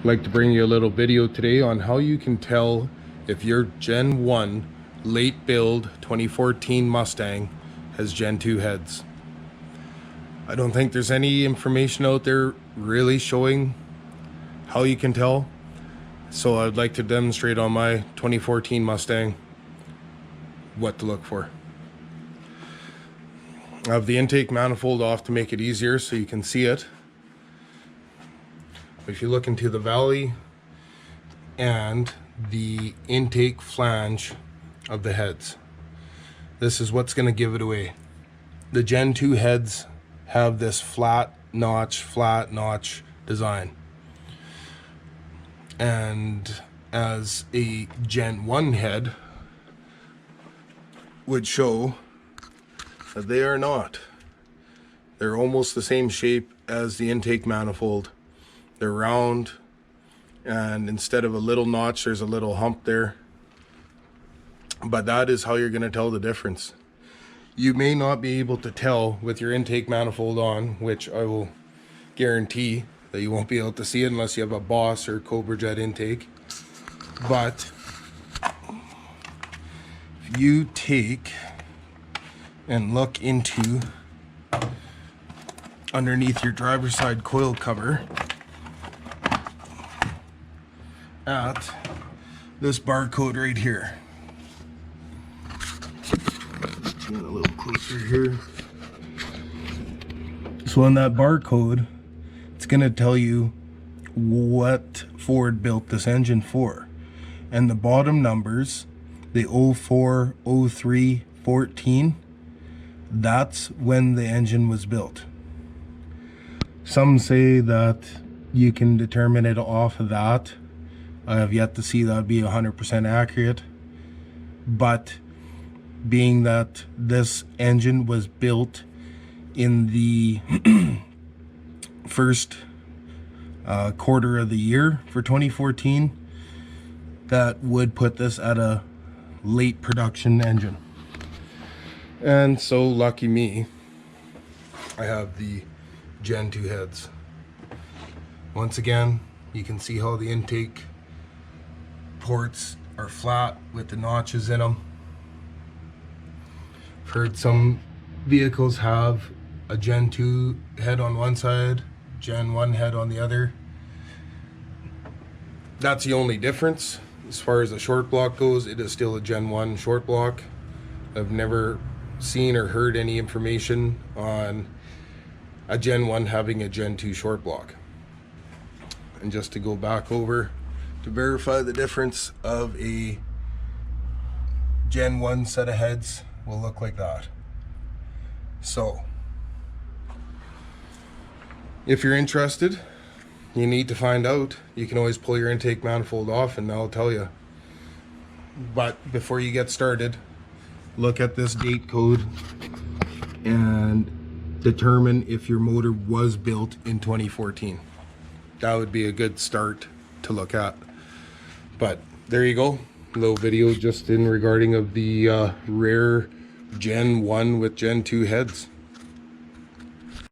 I'd like to bring you a little video today on how you can tell if your Gen 1 late build 2014 Mustang has Gen 2 heads. I don't think there's any information out there really showing how you can tell, so I'd like to demonstrate on my 2014 Mustang what to look for. I have the intake manifold off to make it easier so you can see it. If you look into the valley and the intake flange of the heads, this is what's going to give it away. The Gen 2 heads have this flat notch design, and as a Gen 1 head would show that they are not. They're almost the same shape as the intake manifold. They're round, and instead of a little notch, there's a little hump there. But that is how you're going to tell the difference. You may not be able to tell with your intake manifold on, which I will guarantee that you won't be able to see it unless you have a BIAS or Cobra Jet intake. But if you take and look into underneath your driver's side coil cover at this barcode right here. Get a little closer here. So on that barcode, it's going to tell you what Ford built this engine for. And the bottom numbers, the 04, 03, 14, that's when the engine was built. Some say that you can determine it off of that. I have yet to see that be 100% accurate, but being that this engine was built in the first quarter of the year for 2014, that would put this at a late production engine. And so lucky me, I have the Gen 2 heads. Once again, you can see how the intake ports are flat with the notches in them. I've heard some vehicles have a Gen 2 head on one side, Gen 1 head on the other. That's the only difference. As far as the short block goes, it is still a Gen 1 short block. I've never seen or heard any information on a Gen 1 having a Gen 2 short block. And just to go back over to verify the difference of a Gen 1 set of heads will look like that. So if you're interested, you need to find out, you can always pull your intake manifold off and they'll tell you. But before you get started, look at this date code and determine if your motor was built in 2014. That would be a good start to look at. But there you go, a little video just in regarding of the rare Gen 1 with Gen 2 heads.